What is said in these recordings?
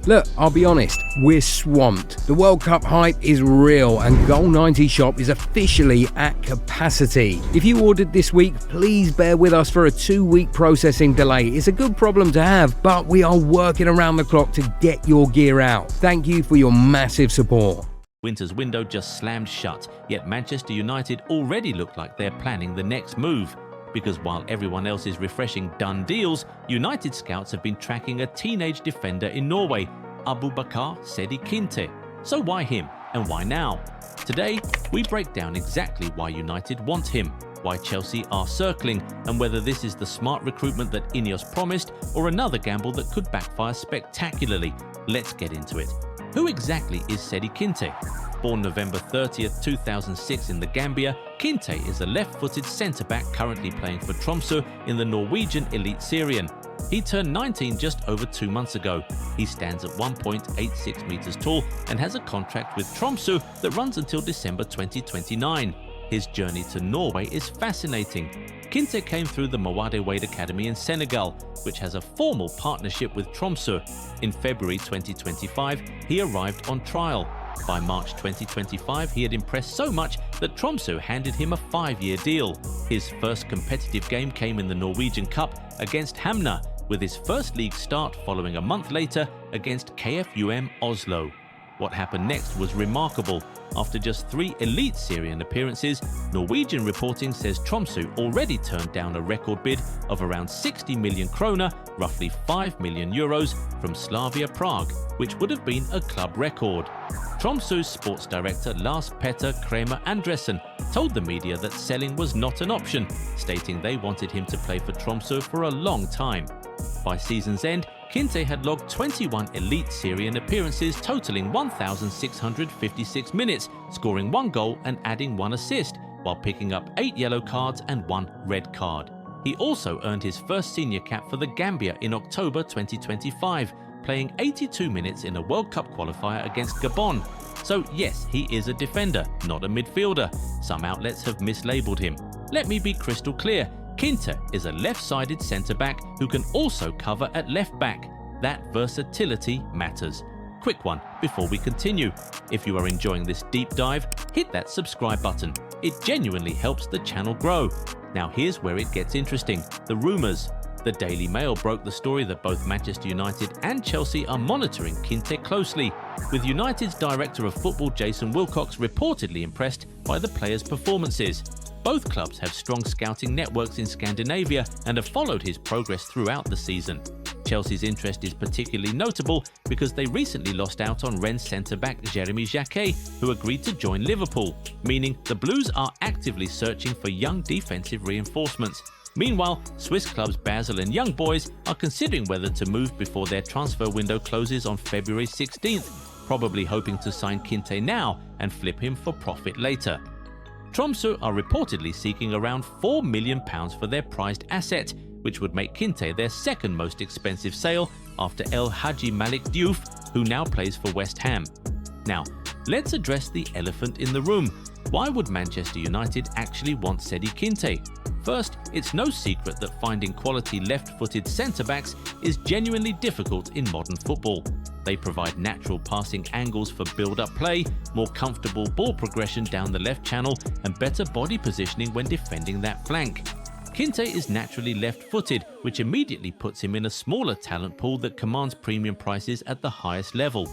Look, I'll be honest, we're swamped. The World Cup hype is real and Goal90 Shop is officially at capacity. If you ordered this week, please bear with us for a 2-week processing delay. It's a good problem to have, but we are working around the clock to get your gear out. Thank you for your massive support. Winter's window just slammed shut, yet Manchester United already look like they're planning the next move. Because while everyone else is refreshing done deals, United scouts have been tracking a teenage defender in Norway, Abubacarr Sedi Kinteh. So why him and why now? Today, we break down exactly why United want him, why Chelsea are circling, and whether this is the smart recruitment that INEOS promised or another gamble that could backfire spectacularly. Let's get into it. Who exactly is Sedi Kinteh? Born November 30th, 2006 in the Gambia, Kinte is a left-footed centre-back currently playing for Tromsø in the Norwegian Elite Serien. He turned 19 just over 2 months ago. He stands at 1.86 meters tall and has a contract with Tromsø that runs until December 2029. His journey to Norway is fascinating. Kinte came through the Mawade Wade Academy in Senegal, which has a formal partnership with Tromsø. In February 2025, he arrived on trial. By March 2025, he had impressed so much that Tromsø handed him a 5-year deal. His first competitive game came in the Norwegian Cup against Hamna, with his first league start following a month later against KFUM Oslo. What happened next was remarkable. After just 3 elite Syrian appearances, Norwegian reporting says Tromsø already turned down a record bid of around 60 million kroner, roughly 5 million euros, from Slavia Prague, which would have been a club record. Tromsø's sports director Lars Petter Kramer Andresen told the media that selling was not an option, stating they wanted him to play for Tromsø for a long time. By season's end, Kinte had logged 21 elite Syrian appearances totaling 1,656 minutes, scoring 1 goal and adding 1 assist, while picking up 8 yellow cards and 1 red card. He also earned his first senior cap for the Gambia in October 2025, playing 82 minutes in a World Cup qualifier against Gabon. So yes, he is a defender, not a midfielder. Some outlets have mislabeled him. Let me be crystal clear. Kinte is a left-sided centre-back who can also cover at left-back. That versatility matters. Quick one before we continue. If you are enjoying this deep dive, hit that subscribe button. It genuinely helps the channel grow. Now here's where it gets interesting, the rumours. The Daily Mail broke the story that both Manchester United and Chelsea are monitoring Kinte closely, with United's director of football Jason Wilcox reportedly impressed by the player's performances. Both clubs have strong scouting networks in Scandinavia and have followed his progress throughout the season. Chelsea's interest is particularly notable because they recently lost out on Rennes centre-back Jeremy Jacquet, who agreed to join Liverpool, meaning the Blues are actively searching for young defensive reinforcements. Meanwhile, Swiss clubs Basel and Young Boys are considering whether to move before their transfer window closes on February 16th, probably hoping to sign Kinte now and flip him for profit later. Tromsø are reportedly seeking around £4 million for their prized asset, which would make Kinte their second most expensive sale after El Hadji Malik Diouf, who now plays for West Ham. Now, let's address the elephant in the room. Why would Manchester United actually want Sedi Kinteh? First, it's no secret that finding quality left-footed centre-backs is genuinely difficult in modern football. They provide natural passing angles for build-up play, more comfortable ball progression down the left channel, and better body positioning when defending that flank. Kinte is naturally left-footed, which immediately puts him in a smaller talent pool that commands premium prices at the highest level.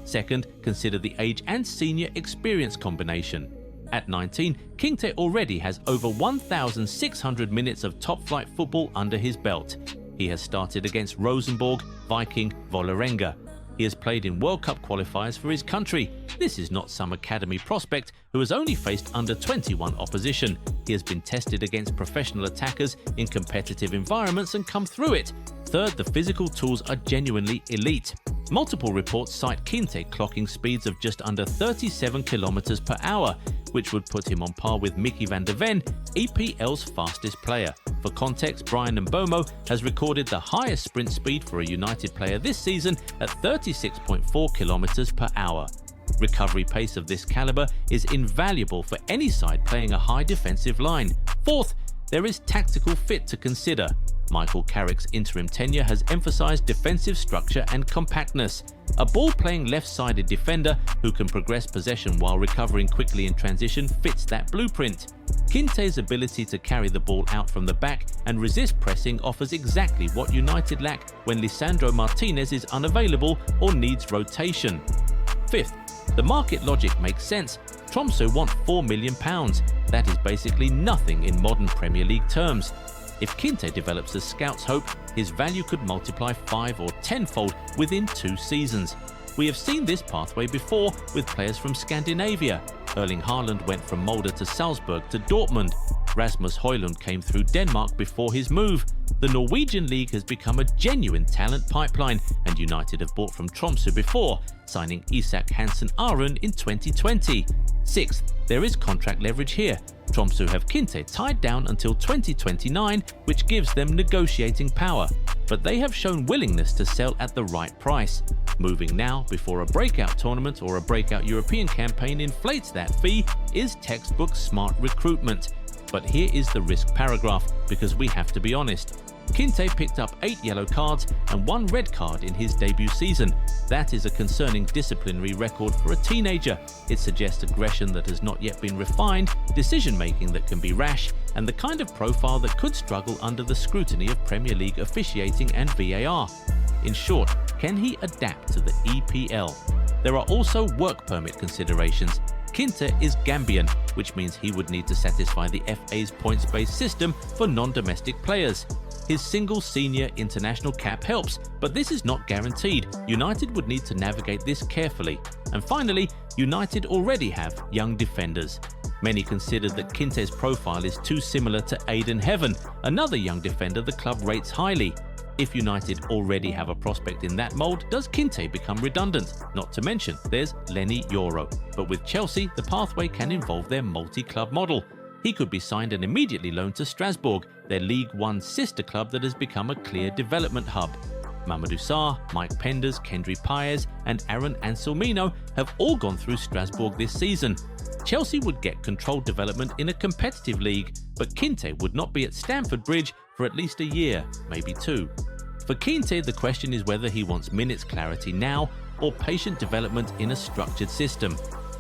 Second, consider the age and senior experience combination. At 19, Kinte already has over 1,600 minutes of top-flight football under his belt. He has started against Rosenborg, Viking, Vålerenga. He has played in World Cup qualifiers for his country. This is not some academy prospect who has only faced under-21 opposition. He has been tested against professional attackers in competitive environments and come through it. Third, the physical tools are genuinely elite. Multiple reports cite Kinte clocking speeds of just under 37 km per hour, which would put him on par with Mickey van der Ven, EPL's fastest player. For context, Brian Mbomo has recorded the highest sprint speed for a United player this season at 36.4 km per hour. Recovery pace of this caliber is invaluable for any side playing a high defensive line. Fourth, there is tactical fit to consider. Michael Carrick's interim tenure has emphasised defensive structure and compactness. A ball-playing left-sided defender who can progress possession while recovering quickly in transition fits that blueprint. Kinte's ability to carry the ball out from the back and resist pressing offers exactly what United lack when Lisandro Martinez is unavailable or needs rotation. Fifth, the market logic makes sense. Tromsø want £4 million. That is basically nothing in modern Premier League terms. If Kinte develops as scouts hope, his value could multiply 5 or 10-fold within 2 seasons. We have seen this pathway before with players from Scandinavia. Erling Haaland went from Molde to Salzburg to Dortmund. Rasmus Højlund came through Denmark before his move. The Norwegian league has become a genuine talent pipeline, and United have bought from Tromsø before, signing Isak Hansen Aron in 2020. Sixth, there is contract leverage here. Tromsø have Kinte tied down until 2029, which gives them negotiating power. But they have shown willingness to sell at the right price. Moving now before a breakout tournament or a breakout European campaign inflates that fee is textbook smart recruitment. But here is the risk paragraph, because we have to be honest. Kinte picked up 8 yellow cards and 1 red card in his debut season. That is a concerning disciplinary record for a teenager. It suggests aggression that has not yet been refined, decision-making that can be rash, and the kind of profile that could struggle under the scrutiny of Premier League officiating and VAR. In short, can he adapt to the EPL? There are also work permit considerations. Kinte is Gambian, which means he would need to satisfy the FA's points-based system for non-domestic players. His single senior international cap helps, but this is not guaranteed. United would need to navigate this carefully. And finally, United already have young defenders. Many considered that Kinte's profile is too similar to Aiden Heaven, another young defender the club rates highly. If United already have a prospect in that mould, does Kinte become redundant? Not to mention, there's Lenny Yoro. But with Chelsea, the pathway can involve their multi-club model. He could be signed and immediately loaned to Strasbourg, their League One sister club that has become a clear development hub. Mamadou Sarr, Mike Penders, Kendry Paez and Aaron Anselmino have all gone through Strasbourg this season. Chelsea would get controlled development in a competitive league, but Kinte would not be at Stamford Bridge for at least a year, maybe 2. For Kinte, the question is whether he wants minutes clarity now or patient development in a structured system.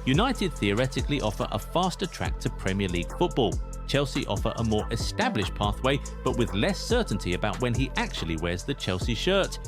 United theoretically offer a faster track to Premier League football. Chelsea offer a more established pathway, but with less certainty about when he actually wears the Chelsea shirt.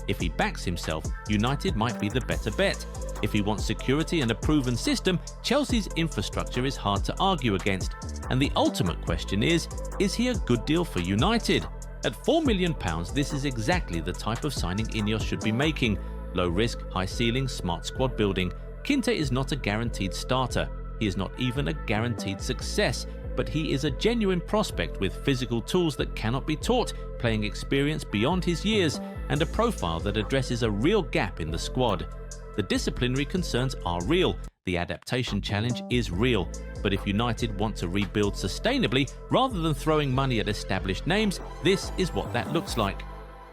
If he backs himself, United might be the better bet. If he wants security and a proven system, Chelsea's infrastructure is hard to argue against. And the ultimate question is he a good deal for United? At £4 million, this is exactly the type of signing INEOS should be making. Low risk, high ceiling, smart squad building. Kinte is not a guaranteed starter. He is not even a guaranteed success, but he is a genuine prospect with physical tools that cannot be taught, playing experience beyond his years, and a profile that addresses a real gap in the squad. The disciplinary concerns are real. The adaptation challenge is real. But if United want to rebuild sustainably, rather than throwing money at established names, this is what that looks like.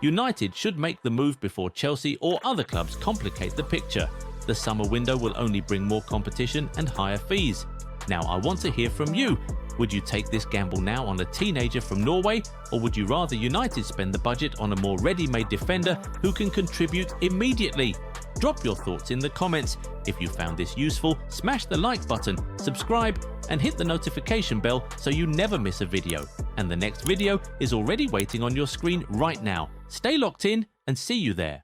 United should make the move before Chelsea or other clubs complicate the picture. The summer window will only bring more competition and higher fees. Now I want to hear from you. Would you take this gamble now on a teenager from Norway, or would you rather United spend the budget on a more ready-made defender who can contribute immediately? Drop your thoughts in the comments. If you found this useful, smash the like button, subscribe, and hit the notification bell so you never miss a video. And the next video is already waiting on your screen right now. Stay locked in and see you there.